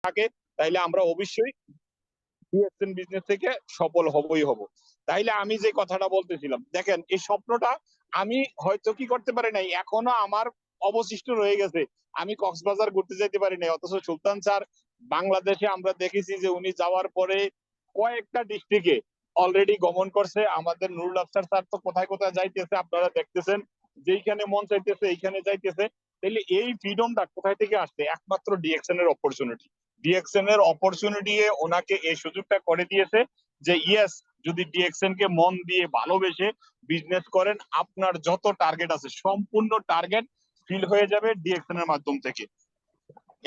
থাকে, তাইলে আমরা অবশ্যই ডিএক্সএন বিজনেস থেকে সফল হবই হব। তাইলে আমি যে কথাটা বলতেছিলাম, দেখেন এই স্বপ্নটা আমি হয়তো কি করতে পারি নাই, এখনো আমার অবশিষ্ট রয়ে গেছে। আমি কক্সবাজার ঘুরতে যেতে পারি নাই, অথচ সুলতান স্যার বাংলাদেশে আমরা দেখেছি যে উনি যাওয়ার পরে কয়েকটা ডিস্ট্রিক্টে অলরেডি গমন করছে। আমাদের নুরুল আফসার স্যার তো কোথায় কোথায় যাইতেছে আপনারা দেখতেছেন, যেইখানে মন চাইতেছে এইখানে যাইতেছে। তাহলে এই ফ্রিডমটা কোথায় থেকে আসছে? একমাত্র ডিএক্সএন এর অপরচুনিটি। ডিএক্সএন এর অপরচুনিটি ওনাকে এই সুযোগটা করে দিয়েছে যে ইয়েস, যদি ডিএক্সএন কে মন দিয়ে ভালোবেসে বিজনেস করেন, আপনার যত টার্গেট আছে সম্পূর্ণ টার্গেট ফিল হয়ে যাবে ডিএক্সএন এর মাধ্যম থেকে।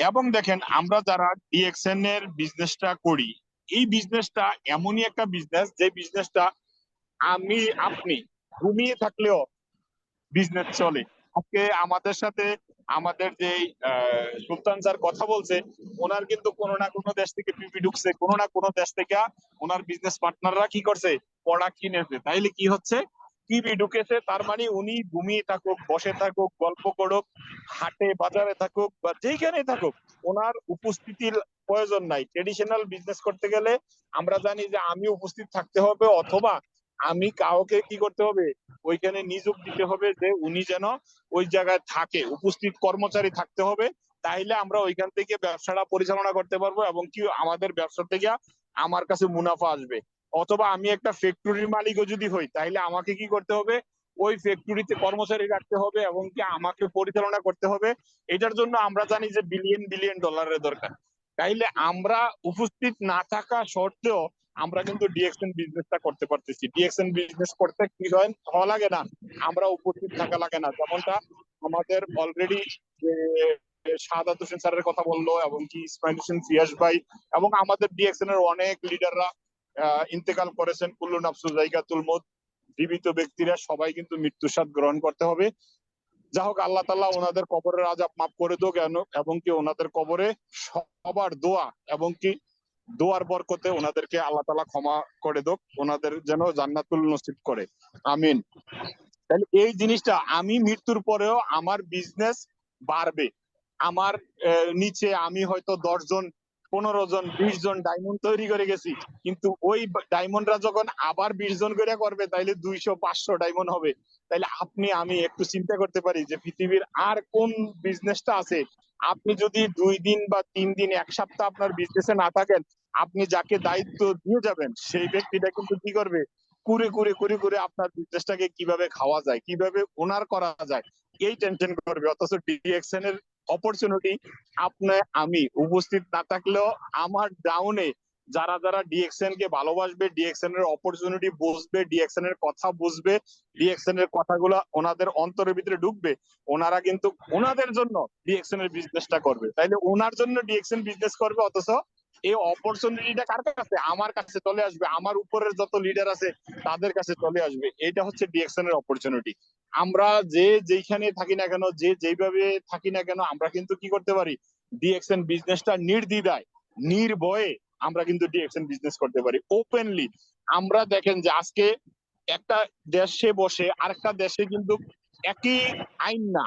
এবং দেখেন আমরা যারা ডিএক্সএন এর বিজনেসটা করি, এই বিজনেসটা এমনই একটা বিজনেস যে বিজনেসটা আমি আপনি ঘুমিয়ে থাকলেও বিজনেস চলে। আজকে আমাদের সাথে আমাদের যে সুলতান স্যার কথা বলছে, ওনার কিন্তু কোনো না কোনো দেশ থেকে পিপি ঢুকছে, কোনো না কোনো দেশ থেকে ওনার বিজনেস পার্টনাররা কি করছে, প্রোডাক্ট কিনেছে। তাইলে কি হচ্ছে, পিপি ঢুকেছে, তার মানে উনি ঘুমিয়ে থাকুক, বসে থাকুক, গল্প করুক, হাটে বাজারে থাকুক বা যেখানে থাকুক, ওনার উপস্থিতির প্রয়োজন নাই। ট্রেডিশনাল বিজনেস করতে গেলে আমরা জানি যে আমি উপস্থিত থাকতে হবে, অথবা আমি কাউকে কি করতে হবে, ওইখানে নিযোগ দিতে হবে যে উনি যেন ওই জায়গায় থাকে, উপস্থিত কর্মচারী থাকতে হবে। তাইলে আমরা ওইখান থেকে ব্যবসাটা পরিচালনা করতে পারবো এবং কি আমাদের ব্যবসা থেকে আমার কাছে মুনাফা আসবে। অথবা আমি একটা ফ্যাক্টরির মালিকও যদি হই, তাইলে আমাকে কি করতে হবে, ওই ফ্যাক্টরিতে কর্মচারী রাখতে হবে এবং কি আমাকে পরিচালনা করতে হবে। এটার জন্য আমরা জানি যে বিলিয়ন বিলিয়ন ডলারের দরকার। তাইলে আমরা উপস্থিত না থাকা সত্ত্বেও আমরা কিন্তু ডিএক্সএন বিজনেসটা করতে পারতেছি। ডিএক্সএন বিজনেস করতে কি হওয়া লাগে না, আমরা উপস্থিত থাকা লাগে না। যেমনটা আমাদের অলরেডি যে শাহাদাত হোসেন স্যারের কথা বললো, এবং কি ইসমাইল হোসেন ফিয়াস ভাই, এবং আমাদের ডিএক্সএন এর অনেক লিডাররা ইন্তেকাল করেছেন। কুল্লু নাফসু জায়গাতুল মউত, জীবিত ব্যক্তিরা সবাই কিন্তু মৃত্যুর স্বাদ গ্রহণ করতে হবে। যা হোক, আল্লাহ তাআলা ওনাদের কবরের আযাব মাফ করে দোক, এবং কি ওনাদের কবরে সবার দোয়া এবং কি দোয়ার বরকতে ওনাদেরকে আল্লাহ তাআলা ক্ষমা করে দোক, ওনাদের যেন জান্নাতুল নসিব করে, আমিন। তাহলে এই জিনিসটা, আমি মৃত্যুর পরেও আমার বিজনেস বাড়বে। আমার নিচে আমি হয়তো 10 জন, 15 জন, 20 জন ডায়মন্ড তৈরি করে গেছি, কিন্তু ওই ডায়মন্ডরা যখন আবার 20 জন করে করবে, তাইলে 200-500 ডায়মন্ড হবে। তাইলে আপনি আমি একটু চিন্তা করতে পারি যে পৃথিবীর আর কোন বিজনেসটা আছে। আপনি যদি 2 দিন বা 3 দিন, 1 সপ্তাহ আপনার বিজনেসে না থাকেন, আপনি যাকে দায়িত্ব দিয়ে যাবেন সেই ব্যক্তিটা কিন্তু কি করবে, কুরে কুরে কুরে কুরে আপনার বিজনেসটাকে কিভাবে খাওয়া যায়, কিভাবে ওনার করা যায়, এই টেনশন করবে। অথচ ডিএক্সএন এর অপরচুনিটি আপনি আমি উপস্থিত না থাকলেও আমার ডাউনে যারা যারা ডিএক্সএন কে ভালোবাসবে, ডিএক্সএন এর অপরচুনিটি বুঝবে, ডিএক্সএন এর কথা বুঝবে, ডিএক্সএন এর কথাগুলো ওনাদের অন্তরের ভিতরে ঢুকবে, ওনারা কিন্তু ওনাদের জন্য ডিএক্সএন এর বিজনেসটা করবে। তাইলে ওনার জন্য ডিএক্সএন বিজনেস করবে, অথচ এই অপরচুনিটিটা কার কাছে, আমার কাছে চলে আসবে, আমার উপরের যত লিডার আছে তাদের কাছে চলে আসবে। এটা হচ্ছে ডিএক্সএন এর অপরচুনিটি। আমরা যে যেখানে থাকি না কেন, যে যেভাবে থাকি না কেন, আমরা কিন্তু কি করতে পারি, ডিএক্সএন বিজনেসটা নির্দ্বিধায়, নির্ভয়ে আমরা কিন্তু ডিএক্সএন বিজনেস করতে পারি ওপেনলি। আমরা দেখেন যে আজকে একটা দেশে বসে আরেকটা দেশে কিন্তু একই আইন না,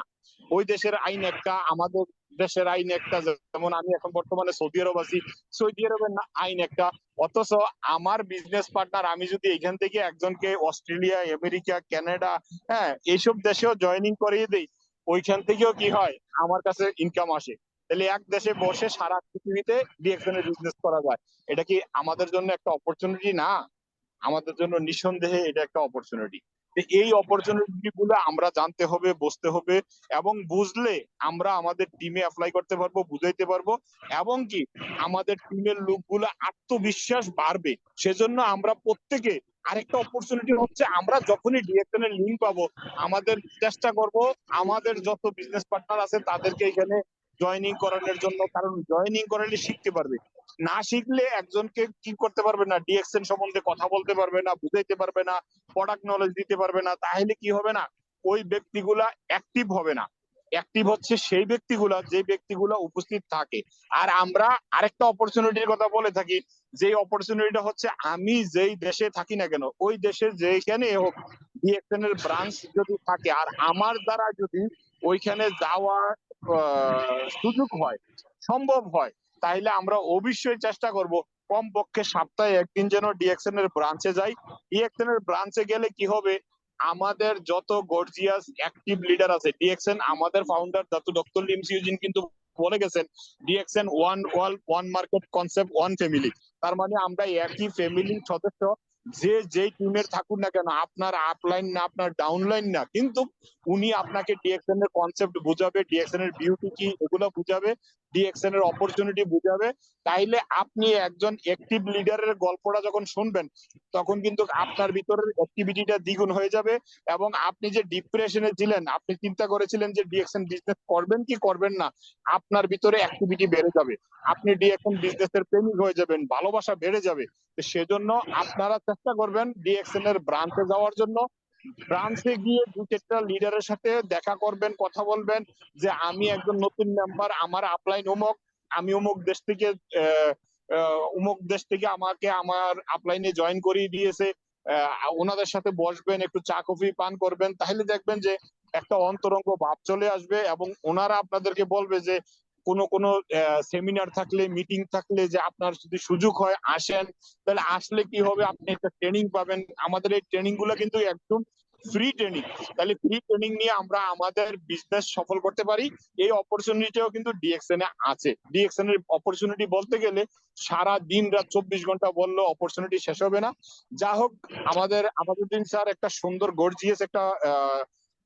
ওই দেশের আইন একটা, আমাদের দেশের আইন একটা। যেমন আমি এখন বর্তমানে সৌদি আরব আছি, সৌদি আরবের আইন একটা। অথচ আমার বিজনেস পার্টনার, আমি যদি এখান থেকে একজনকে অস্ট্রেলিয়া, আমেরিকা, কানাডা, হ্যাঁ এইসব দেশেও জয়েনিং করিয়ে দেই, ওইখান থেকেও কি হয়, আমার কাছে ইনকাম আসে। তাহলে এক দেশে বসে সারা পৃথিবীতে ডিএক্সএন এর বিজনেস করা যায়। এটা কি আমাদের জন্য একটা অপরচুনিটি না? আমাদের জন্য নিঃসন্দেহে এটা একটা অপরচুনিটি। এই অপরচুনিটি গুলো আমরা জানতে হবে, বুঝতে হবে, এবং বুঝলে আমরা আমাদের টিমে অ্যাপ্লাই করতে পারবো, বুঝাইতে পারবো, এবং কি আমাদের টিমের লোকগুলো আত্মবিশ্বাস বাড়বে। সেজন্য আমরা প্রত্যেকে, আরেকটা অপরচুনিটি হচ্ছে, আমরা যখনই ডিএক্সএন এর লিঙ্ক পাবো, আমাদের চেষ্টা করব আমাদের যত বিজনেস পার্টনার আছে তাদেরকে এখানে জয়েনিং করানোর জন্য। কারণ জয়েনিং করালে শিখতে পারবে, না শিখলে একজনকে কি করতে পারবে না, ডিএক্সএন সম্বন্ধে কথা বলতে পারবে না, বুঝাইতে পারবে না, প্রোডাক্ট নলেজ দিতে পারবে না। তাহলে কি হবে না, ওই ব্যক্তিগুলা অ্যাক্টিভ হবে না। অ্যাক্টিভ হচ্ছে সেই ব্যক্তিগুলা যে ব্যক্তিগুলা উপস্থিত থাকে। আর আমরা আরেকটা অপরচুনিটির কথা বলে থাকি, যে অপরচুনিটিটা হচ্ছে, আমি যেই দেশে থাকি না কেন, ওই দেশে যেখানে হোক, ডিএক্সএন এর ব্রাঞ্চ যদি থাকে আর আমার দ্বারা যদি ওইখানে যাওয়ার সুযোগ হয়, সম্ভব হয়, তাইলে আমরা অবশ্যই চেষ্টা করব কমপক্ষে সপ্তাহে একদিন যেন ডিএক্সএন এর ব্রাঞ্চে যাই। ডিএক্সএন এর ব্রাঞ্চে গেলে কি হবে, আমাদের যত গর্জিয়াস অ্যাক্টিভ লিডার আছে ডিএক্সএন, আমাদের ফাউন্ডার ডক্টর লিম সিউজিন কিন্তু বলে গেছেন DXN one world one market concept one family. তার মানে আমরা একই ফ্যামিলির সদস্য, যে যেই টিমের থাকুন না কেন, আপনার আপলাইন না আপনার ডাউনলাইন না, কিন্তু উনি আপনাকে ডিএক্সএন এর কনসেপ্ট বুঝাবে, ডিএক্সএন এর বিউটি কি এগুলো বুঝাবে, ডিএক্সএন এর অপরচুনিটি বুঝাবে। তাইলে আপনি একজন অ্যাক্টিভ লিডারের গল্পটা যখন শুনবেন তখন কিন্তু আপনার ভিতরের অ্যাক্টিভিটিটা দ্বিগুণ হয়ে যাবে। এবং আপনি যে ডিপ্রেশনে ছিলেন, আপনি চিন্তা করেছিলেন যে ডিএক্সএন বিজনেস করবেন কি করবেন না, আপনার ভিতরে অ্যাক্টিভিটি বেড়ে যাবে, আপনি ডিএক্সএন বিজনেসের প্রেমিক হয়ে যাবেন, ভালোবাসা বেড়ে যাবে। সেজন্য আপনারা চেষ্টা করবেন ডিএক্সএন এর ব্রাঞ্চে যাওয়ার জন্য। ব্রাঞ্চে গিয়ে দু চারটা লিডারের সাথে দেখা করবেন, কথা বলবেন যে আমি একজন নতুন মেম্বার, আমার আপলাইন অমুক, আমি অমুক দেশ থেকে অমুক দেশ থেকে আমাকে আমার আপলাইনে জয়েন করিয়ে দিয়েছে। ওনাদের সাথে বসবেন, একটু চা কফি পান করবেন, তাহলে দেখবেন যে একটা অন্তরঙ্গ ভাব চলে আসবে এবং ওনারা আপনাদেরকে বলবে যে কোনো কোনো সেমিনার থাকলে, মিটিং থাকলে যে আপনার যদি সুযোগ হয় আসেন। তাহলে আসলে কি হবে, আপনি একটা ট্রেনিং পাবেন। আমাদের এই ট্রেনিং গুলো কিন্তু একদম ফ্রি ট্রেনিং। তাহলে ফ্রি ট্রেনিং নিয়ে আমরা আমাদের বিজনেস সফল করতে পারি। এই অপরচুনিটিও কিন্তু ডিএক্সএন এ আছে। ডিএক্সএন এর অপরচুনিটি বলতে গেলে সারা দিন রাত 24 ঘন্টা বললেও অপরচুনিটি শেষ হবে না। যা হোক, আমাদের আমাজউদ্দিন স্যার একটা সুন্দর গর্জিয়াস একটা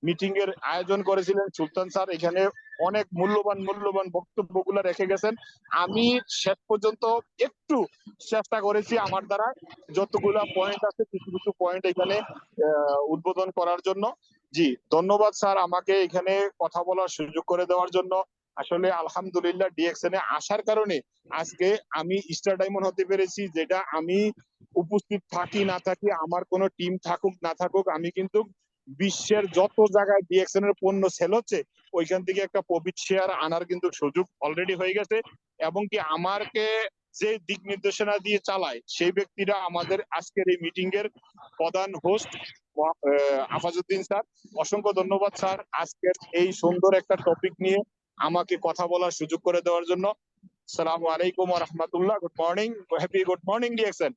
মিটিং এর আয়োজন করেছিলেন। সুলতান স্যার এখানে অনেক মূল্যবান মূল্যবান বক্তব্যগুলো রেখে গেছেন। আমি শেষ পর্যন্ত একটু চেষ্টা করেছি আমার দ্বারা যতগুলা পয়েন্ট আছে কিছু কিছু পয়েন্ট এখানে উদ্বোধন করার জন্য। জি ধন্যবাদ স্যার আমাকে এখানে কথা বলার সুযোগ করে দেওয়ার জন্য। আসলে আলহামদুলিল্লাহ ডিএক্সএন এ আসার কারণে আজকে আমি স্টার ডায়মন্ড হতে পেরেছি। যেটা আমি উপস্থিত থাকি না থাকি, আমার কোনো টিম থাকুক না থাকুক, আমি কিন্তু বিশ্বের যত জায়গায় ডিএক্সএন এর পণ্য সেল হচ্ছে ওইখান থেকে একটা প্রফিট শেয়ার আনার কিন্তু সুযোগ অলরেডি হয়ে গেছে। এবং কি আমাকে যে দিক নির্দেশনা দিয়ে চালায় সেই ব্যক্তিরা আমাদের আজকের এই মিটিং এর প্রধান হোস্ট আফাজউদ্দিন স্যার। অসংখ্য ধন্যবাদ স্যার আজকের এই সুন্দর একটা টপিক নিয়ে আমাকে কথা বলার সুযোগ করে দেওয়ার জন্য। আসসালামু আলাইকুম ওয়া রাহমাতুল্লাহ। Good morning, happy good morning DXN.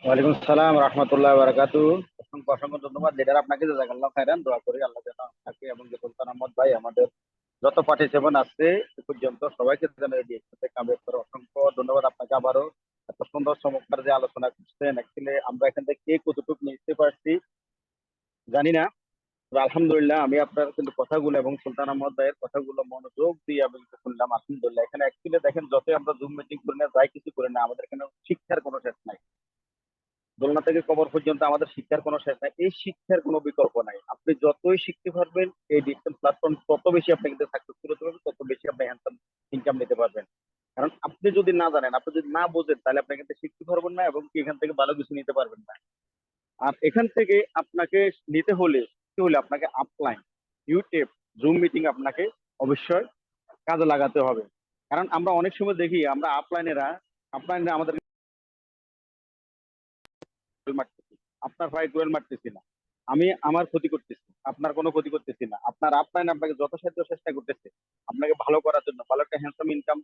ওয়ালাইকুম সালাম রাহমাতুল্লাহি ওয়া বারাকাতুহু। অসংখ্য অসংখ্য ধন্যবাদ লিডার আপনাকে, জাযাকাল্লাহু খাইরান। দোয়া করি আল্লাহ যেন আপনাকে এবং যে সুলতান আহমদ ভাই আমাদের যত পার্টিসিপেন্ট আছে এ পর্যন্ত সবাইকে যেন এই একসাথে কামিয়াব করে। অসংখ্য ধন্যবাদ আপনাকে আবারও। এত সুন্দর চমৎকার যে আলোচনা করছেন, অ্যাকচুয়ালি আমরা এখান থেকে কে কতটুকু নিতে পারছি জানি না, তবে আলহামদুলিল্লাহ আমি আপনার কিন্তু কথাগুলো এবং সুলতান আহমদ ভাইয়ের কথাগুলো মনোযোগ দিয়ে আমি কিন্তু শুনলাম। আলহামদুলিল্লাহ এখানে অ্যাকচুয়ালি দেখেন, যতই আমরা জুম মিটিং করি না, যাই কিছু করি না, আমাদের এখানে শিক্ষার কোনো শেষ নাই। দোলনা থেকে কবর পর্যন্ত আমাদের শিক্ষার কোনো শেষ নাই। এই শিক্ষার কোনো বিকল্প নাই। আপনি যতই শিখতে পারবেন এই ডিজিটাল প্ল্যাটফর্ম তত বেশি আপনি কিন্তু সাকসেসফুল হতে পারবেন, তত বেশি আপনি হ্যান্ডসাম ইনকাম নিতে পারবেন। কারণ আপনি যদি না জানেন, আপনি যদি না বোঝেন, তাহলে আপনি কিন্তু শিখতে পারবেন না এবং কি এখান থেকে ভালো কিছু নিতে পারবেন না। আর এখান থেকে আপনাকে নিতে হলে কি হলে আপনাকে আপলাইন, ইউটিউব, জুম মিটিং আপনাকে অবশ্যই কাজে লাগাতে হবে। কারণ আমরা অনেক সময় দেখি আমরা আপলাইনেরা আমাদের মারতেছি, আপনার ভাই গোয়েল মারতেছি না, আমি আমার ক্ষতি করতেছি, আপনার কোনো ক্ষতি করতেছি না। আপনার আপলাইন আপনাকে যথাসাধ্য চেষ্টা করতেছে আপনাকে ভালো করার জন্য, ভালো একটা হ্যান্ডসাম ইনকাম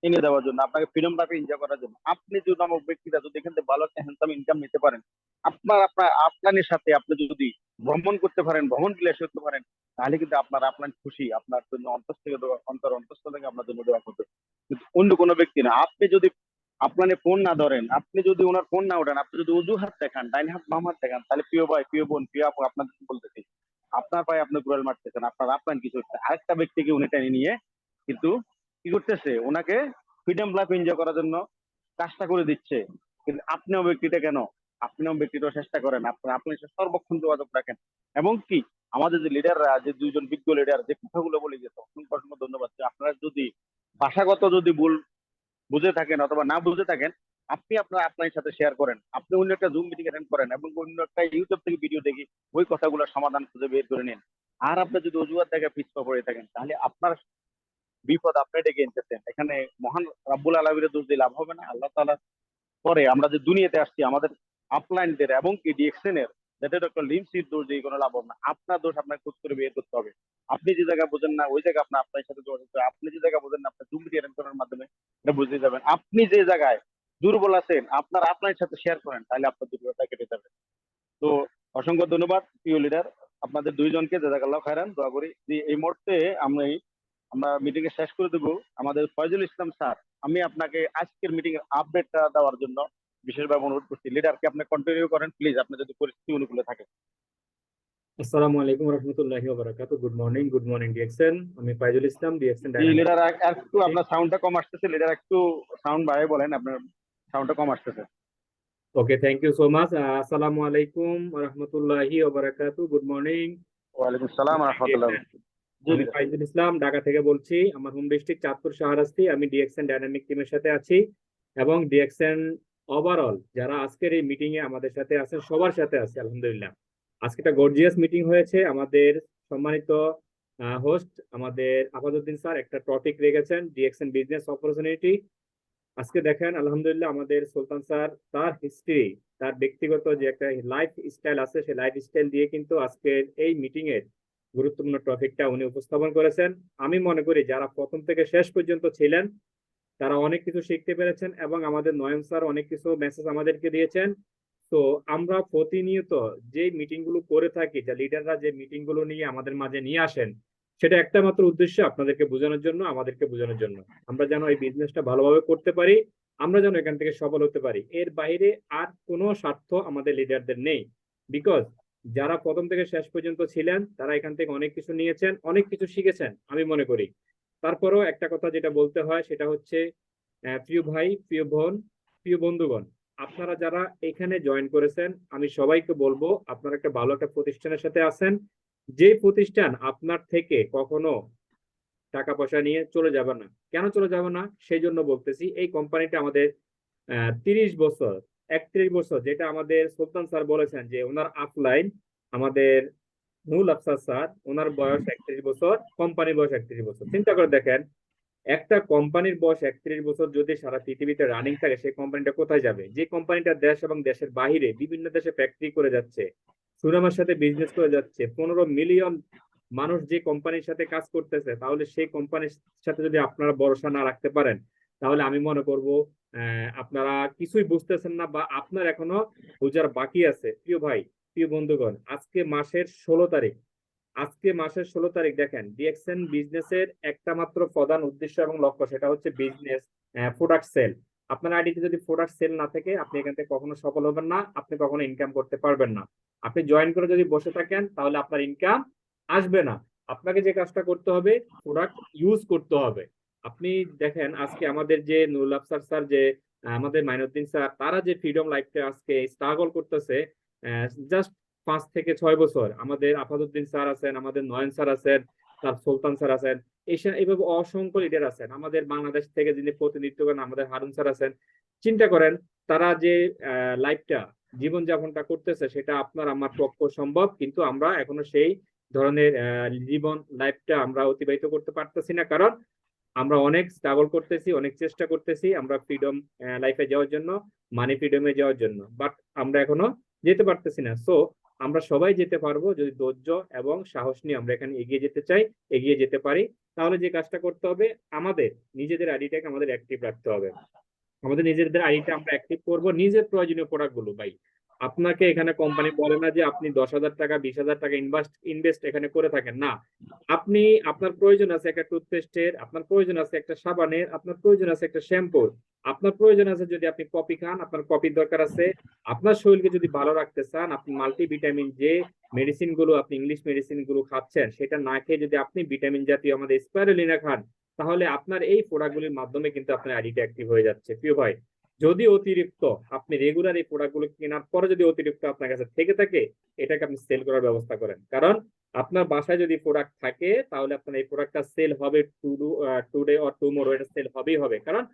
এনে দেওয়ার জন্য, আপনাকে ফ্রিডম লাইফে এনজয় করার জন্য। আপনি যদি নামক ব্যক্তিরা যদি এখান থেকে ভালো একটা হ্যান্ডসাম ইনকাম নিতে পারেন, আপনার আপলাইনের সাথে আপনি যদি ভ্রমণ করতে পারেন, ভ্রমণ বিলাস করতে পারেন, তাহলে কিন্তু আপনার আপলাইন খুশি, আপনার জন্য অন্তর থেকে অন্তঃস্থ থেকে আপনার জন্য দেওয়া করবে। কিন্তু অন্য কোনো ব্যক্তি না। আপনি যদি আপনার ফোন না ধরেন, আপনি যদি ওনার ফোন না ওঠেন, আপনি যদি অজুহাত দেখান, ডাইন হাত বাম হাত দেখান, তাহলে প্রিয় ভাই, প্রিয় বোন, প্রিয় আপু, আপনাদের বলতেছি আপনার ভাই আপনি গোড়াল মারতেছেন, আপনার আপনার কিছু হচ্ছে। আরেকটা ব্যক্তিকে উনি টেনে নিয়ে কিন্তু কি করতেছে, ওনাকে ফ্রিডম লাইফ এনজয় করার জন্য কাজটা করে দিচ্ছে। কিন্তু আপনিও ব্যক্তিটা কেন, আপনিও ব্যক্তিটাও চেষ্টা করেন, আপনার সাথে সর্বক্ষণ যোগাযোগ রাখেন। এবং কি আমাদের যে লিডাররা, যে দুইজন বিজ্ঞ লিডার যে কথাগুলো বলে গেছে, অসংখ্য অসংখ্য ধন্যবাদ। আপনারা যদি ভাষাগত যদি ভুল বুঝে থাকেন অথবা না বুঝে থাকেন, আপনি আপনার সাথে শেয়ার করেন, আপনি অন্য একটা জুম মিটিং অ্যাটেন্ড করেন এবং অন্য একটা ইউটিউব থেকে ভিডিও দেখি ওই কথাগুলোর সমাধান খুঁজে বের করে নিন। আর আপনি যদি অজুহাত দেখে পিছপা পড়ে থাকেন, তাহলে আপনার বিপদ আপনি ডেকে এনেছেন। এখানে মহান রাব্বুল আলামিনের দোষ দিয়ে লাভ হবে না। আল্লাহ তাআলা পরে আমরা যে দুনিয়াতে আসছি, আমাদের আপলাইনদের এবং কি ডিএক্সএন এর যাতে ডক্টর লিমসির দোষ দিয়ে কোনো লাভ হবে না। আপনার দোষ আপনাকে খুঁজ করে বের করতে হবে। আপনি যে জায়গায় বোঝেন না ওই জায়গায় আপনার সাথে যোগাযোগ করে, আপনি যে জায়গায় বোঝেন না আপনার জুম মিডিয়া করার মাধ্যমে এটা বুঝতে যাবেন। আপনি যে জায়গায় দুর্বল আছেন আপনার সাথে শেয়ার করেন, তাহলে আপনার দুর্বলতা কেটে যাবে। তো অসংখ্য ধন্যবাদ প্রিয় লিডার, আপনাদের দুইজনকে জাযাকাল্লাহ খাইরান। দোয়া করি যে এই মুহূর্তে আমরা মিটিং এ শেষ করে দেবো। আমাদের ফয়জুল ইসলাম স্যার, আমি আপনাকে আজকের মিটিং এর আপডেটটা দেওয়ার জন্য বিশেষভাবে অনুরোধ করছি। লিডারকে আপনি কন্টিনিউ করেন প্লিজ, আপনি যদি পরিস্থিতি অনুকূলে থাকে। আসসালামু আলাইকুম রহমতুল্লাহি ওয়া বারাকাতুহু। Good morning DXN. আমি ফাইজুল ইসলাম, ডিএক্সএন জি ডায়নামিক। লিডার, একটু আপনার সাউন্ডটা কম আসতেছে। লিডার একটু সাউন্ড বাড়ায় বলেন, আপনার সাউন্ডটা কম আসতেছে। ওকে, থ্যাংক ইউ সো মাচ। আসসালামু আলাইকুম রহমতুল্লাহি ওয়া বারাকাতুহু। Good morning. ওয়ালাইকুম সালাম ওয়া রাহমাতুল্লাহ। জি আমি লিডার। ফাইজুল ইসলাম, ঢাকা থেকে বলছি। আমার হোম ডিস্ট্রিক্ট চাঁদপুর শাহরাস্তি। আমি ডিএক্সএন ডায়নামিক টিমের সাথে আছি এবং ডিএক্সএন ওভারঅল যারা আজকের এই মিটিং এ আমাদের সাথে আছেন সবার সাথে আছে আলহামদুলিল্লাহ। আজকে একটা গর্জিয়াস মিটিং হয়েছে। আমাদের সম্মানিত হোস্ট আমাদের আফাদউদ্দিন স্যার একটা টপিক রেখেছেন, ডিএক্সএন বিজনেস অপরচুনিটি। আজকে দেখেন আলহামদুলিল্লাহ আমাদের সুলতান স্যার তার হিস্ট্রি, তার ব্যক্তিগত যে একটা লাইফ স্টাইল আছে সেই লাইফ স্টাইল দিয়ে কিন্তু আজকের এই মিটিং এর গুরুত্বপূর্ণ টপিকটা উনি উপস্থাপন করেছেন। আমি মনে করি যারা প্রথম থেকে শেষ পর্যন্ত ছিলেন তারা অনেক কিছু শিখতে পেরেছেন এবং আমাদের নয়ন স্যার অনেক কিছু মেসেজ আমাদেরকে দিয়েছেন। তো আমরা প্রতিনিয়ত যে মিটিং গুলো করে থাকি, যা লিডাররা যে মিটিং গুলো নিয়ে আমাদের মাঝে নিয়ে আসেন, সেটা একটা মাত্র উদ্দেশ্য আপনাদেরকে বোঝানোর জন্য, আমাদেরকে বোঝানোর জন্য আমরা যেন এই বিজনেসটা ভালোভাবে করতে পারি, আমরা যেন এখান থেকে সফল হতে পারি। এর বাইরে আর কোনো স্বার্থ আমাদের লিডারদের নেই। বিকজ যারা প্রথম থেকে শেষ পর্যন্ত ছিলেন তারা এখান থেকে অনেক কিছু নিয়েছেন, অনেক কিছু শিখেছেন আমি মনে করি। তারপরেও একটা কথা যেটা বলতে হয় সেটা হচ্ছে প্রিয় ভাই, প্রিয় বোন, প্রিয় বন্ধুগণ, আপনারা যারা এখানে জয়েন করেছেন আমি সবাইকে বলবো আপনারা একটা ভালো একটা প্রতিষ্ঠানের সাথে আছেন। যে প্রতিষ্ঠান আপনার থেকে কখনো টাকা পয়সা নিয়ে চলে যাবে না। কেন চলে যাবে না সেই জন্য বলতেছি, এই কোম্পানিটা আমাদের 30 বছর, 31 বছর, যেটা আমাদের সুলতান স্যার বলেছেন যে ওনার আপলাইন আমাদের মূল আফসার স্যার, ওনার বয়স 31 বছর, কোম্পানির বয়স 31 বছর। চিন্তা করে দেখেন একটা কোম্পানির বয়স 31 বছর যদি সারা পৃথিবীতে রানিং থাকে সেই কোম্পানিটা কোথায় যাবে? যে কোম্পানিটা দেশ এবং দেশের বাহিরে বিভিন্ন দেশে ফ্যাক্টরি করে যাচ্ছে, সুনামের সাথে বিজনেস করে যাচ্ছে, 15 মিলিয়ন মানুষ যে কোম্পানির সাথে কাজ করতেছে, তাহলে সেই কোম্পানির সাথে যদি আপনারা ভরসা না রাখতে পারেন তাহলে আমি মনে করব আপনারা কিছুই বুঝতেছেন না বা আপনার এখনো বোঝার বাকি আছে। প্রিয় ভাই, প্রিয় বন্ধুগণ, আজকে মাসের 16 তারিখ দেখেন ডিএক্সএন বিজনেসের একটা মাত্র প্রধান উদ্দেশ্য এবং লক্ষ্য, সেটা হচ্ছে বিজনেস প্রোডাক্ট সেল। আপনার আইডিতে যদি প্রোডাক্ট সেল না থাকে আপনি এখান থেকে কখনো সফল হবেন না, আপনি কখনো ইনকাম করতে পারবেন না। আপনি জয়েন করে যদি বসে থাকেন তাহলে আপনার ইনকাম আসবে না। আপনাকে যে কাজটা করতে হবে, প্রোডাক্ট ইউজ করতে হবে। আপনি দেখেন আজকে আমাদের যে নুরুল আফসার স্যার, যে আমাদের মাইনুদ্দিন স্যার, তারা যে ফ্রিডম লাইফটা আজকে স্ট্রাগল করতেছে জাস্ট 5 থেকে 6 বছর। আমাদের আফাদউদ্দিন স্যার আছেন, আমাদের নয়ন স্যার আছেন, তার সুলতান স্যার আছেন, এইভাবে অসংখ্য লিডার আছেন। আমাদের বাংলাদেশ থেকে যিনি প্রতিনিধিত্ব করেন আমাদের হারুন স্যার আছেন। চিন্তা করেন তারা যে লাইফটা, জীবনযাপনটা করতেছে সেটা আপনার আমার পক্ষে সম্ভব, কিন্তু আমরা এখনো সেই ধরনের জীবন লাইফটা আমরা অতিবাহিত করতে পারতেছি না, কারণ আমরা অনেক স্ট্রাগল করতেছি, অনেক চেষ্টা করতেছি আমরা ফ্রিডম লাইফে যাওয়ার জন্য, মানি ফ্রিডমে যাওয়ার জন্য, বাট আমরা এখনো যেতে পারতেছি না। সো আমরা সবাই যেতে পারবো যদি ধৈর্য এবং সাহস নিয়ে আমরা এখানে এগিয়ে যেতে চাই, এগিয়ে যেতে পারি। তাহলে যে কাজটা করতে হবে, আমাদের নিজেদের আইডিটাকে আমাদের অ্যাক্টিভ রাখতে হবে। আমাদের নিজেদের আইডিটা আমরা অ্যাক্টিভ করবো নিজের প্রয়োজনীয় প্রোডাক্ট গুলো। ভাই, আপনাকে এখানে কোম্পানি বলে না যে আপনি 10,000 টাকা 20,000 টাকা ইনভেস্ট এখানে করে থাকেন না। আপনি, আপনার প্রয়োজন আছে একটা টুথপেস্টের, আপনার প্রয়োজন আছে একটা সাবানের, আপনার প্রয়োজন আছে একটা শ্যাম্পুর, আপনার প্রয়োজন আছে যদি আপনি কফি খান আপনার কফির দরকার আছে। আপনার শরীরকে যদি ভালো রাখতে চান, আপনি মাল্টিভিটামিন যে মেডিসিন গুলো, আপনি ইংলিশ মেডিসিন গুলো খাচ্ছেন সেটা না খেয়ে যদি আপনি ভিটামিন জাতীয় আমাদের স্পাইরুলিনা খান, তাহলে আপনার এই প্রোডাক্টগুলির মাধ্যমে কিন্তু আপনার আইডিটা অ্যাক্টিভ হয়ে যাচ্ছে। প্রিয় ভাই, যদি অতিরিক্ত আপনি রেগুলার এই প্রোডাক্টগুলো কেনার পরে যদি অতিরিক্ত আপনার কাছে থেকে থাকে, এটাকে আপনি সেল করার ব্যবস্থা করেন। কারণ আপনার বাসায় যদি প্রোডাক্ট থাকে তাহলে আপনার এই প্রোডাক্টটা সেল হবে টুডে অর টুমোরো, এটা সেল হবেই হবে। কারণ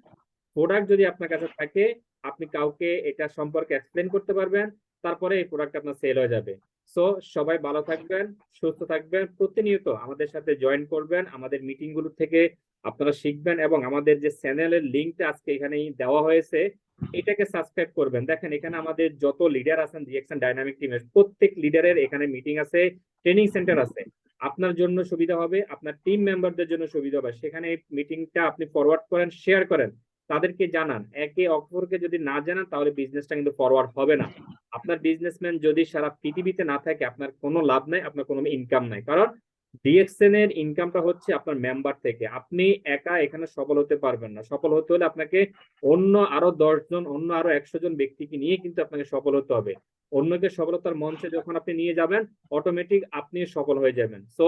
প্রোডাক্ট যদি আপনার কাছে থাকে আপনি কাউকে এটা সম্পর্কে এক্সপ্লেন করতে পারবেন, তারপরে এই প্রোডাক্ট আপনার সেল হয়ে যাবে। সো সবাই ভালো থাকবেন, সুস্থ থাকবেন, প্রতিনিয়ত আমাদের সাথে জয়েন করবেন, আমাদের মিটিং গুলো থেকে আপনারা শিখবেন এবং আমাদের যে চ্যানেলের লিঙ্কটা আজকে এখানেই দেওয়া হয়েছে এটাকে সাবস্ক্রাইব করবেন। দেখেন এখানে আমাদের যত লিডার আছেন রিঅ্যাকশন ডাইনামিক টিমের প্রত্যেক লিডারের এখানে মিটিং আছে, ট্রেনিং সেন্টার আছে। আপনার জন্য সুবিধা হবে, আপনার টিম মেম্বারদের জন্য সুবিধা হবে। সেখানে মিটিংটা আপনি ফরওয়ার্ড করেন, শেয়ার করেন, তাদেরকে জানান। একে অপরকে যদি না জানান তাহলে বিজনেসটা কিন্তু ফরওয়ার্ড হবে না। আপনার বিজনেসম্যান যদি সারা পৃথিবীতে না থাকে আপনার কোনো লাভ নাই, আপনার কোনো ইনকাম নাই। কারণ ডিএক্সএন এর ইনকামটা হচ্ছে আপনার মেম্বার থেকে। আপনি একা এখানে সফল হতে পারবেন না। সফল হতে হলে আপনাকে অন্য আরো 10 জন, অন্য আরো 100 জন ব্যক্তিকে নিয়ে কিন্তু আপনাকে সফল হতে হবে। অন্যকে সফলতার মঞ্চে যখন আপনি নিয়ে যাবেন অটোমেটিক আপনি সফল হয়ে যাবেন। সো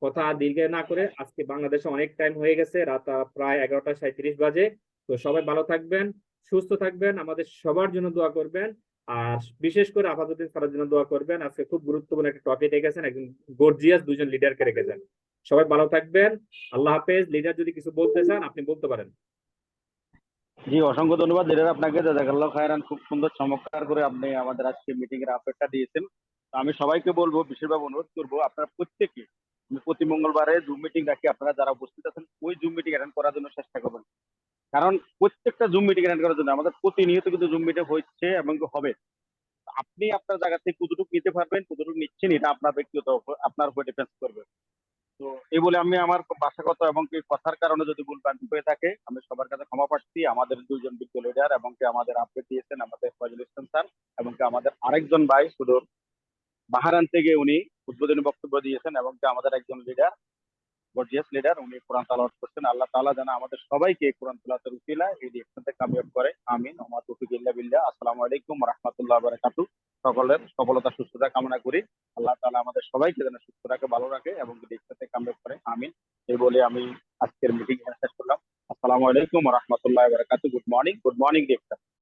কথা দীর্ঘ না করে, আজকে বাংলাদেশে অনেক টাইম হয়ে গেছে, রাত প্রায় 11টা 37 বাজে। তো সবাই ভালো থাকবেন, সুস্থ থাকবেন, আমাদের সবার জন্য দোয়া করবেন। আর বিশেষ করে আপাতত স্যারের জন্য দোয়া করবেন। আজকে খুব গুরুত্বপূর্ণ একটা টপিক রেখেছেন, একজন গর্জিয়াস দুজন লিডারকে রেখেছেন। সবাই ভালো থাকবেন, আল্লাহ হাফেজ। লিডার যদি কিছু বলতে চান আপনি বলতে পারেন। জি, অসংখ্য ধন্যবাদ লিডার আপনাকে, জাযাকাল্লাহু খায়রান। খুব সুন্দর চমৎকার করে আপনি আমাদের আজকে মিটিং এর আপডেটটা দিয়েছেন। তো আমি সবাইকে বলবো, বিশেষভাবে অনুরোধ করবো আপনারা প্রত্যেকে, আমি প্রতি মঙ্গলবারে জুম মিটিং রাখি, আপনারা যারা উপস্থিত আছেন ওই জুম মিটিং অ্যাটেন্ড করার জন্য চেষ্টা করবেন। কারণ প্রত্যেকটা জুম মিটিং অ্যাটেন্ড করার জন্য আমাদের প্রতিনিয়ত কিন্তু জুম মিটিং হচ্ছে এবং হবে। আপনি আপনার জায়গা থেকে কতটুকু নিতে পারবেন, কতটুকু নিচ্ছেন, এটা আপনার ব্যক্তিগত আপনার উপর ডিপেন্ড করবে। তো এই বলে আমি আমার ভাষাগত এবং কি কথার কারণে যদি ভুল ভ্রান্তি হয়ে থাকে আমি সবার কাছে ক্ষমা প্রার্থী। আমাদের দুইজন বিজ্ঞ লিডার এবং কি আমাদের আপডেট দিয়েছেন আমাদের ফয়জুল ইসলাম স্যার, এবং কি আমাদের আরেকজন ভাই সুদূর বাহারান থেকে উনি উদ্বোধনী বক্তব্য দিয়েছেন, এবং কি আমাদের একজন লিডার, গর্জিয়াস লিডার, উনি কোরআন তেলাওয়াত করছেন। আল্লাহ তাআলা যেন আমাদের সবাইকে কোরআন তেলাওয়াতের উসিলায় এই ডিকশন থেকে কামিয়াব করে, আমিন। ওয়া মা তৌফিক ইল্লা বিল্লাহ। আসসালামু আলাইকুম ওয়া রাহমাতুল্লাহি ওয়া বারাকাতুহু। সকলের সফলতা সুস্থতা কামনা করি। আল্লাহ তাআলা আমাদের সবাইকে যেন সুস্থ রাখে, ভালো রাখে এবং ডিকশন থেকে কামিয়াব করে, আমিন। এই বলে আমি আজকের মিটিং শেষ করলাম। আসসালামু আলাইকুম ওয়া রাহমাতুল্লাহি ওয়া বারাকাতুহু। Good morning, good morning diction.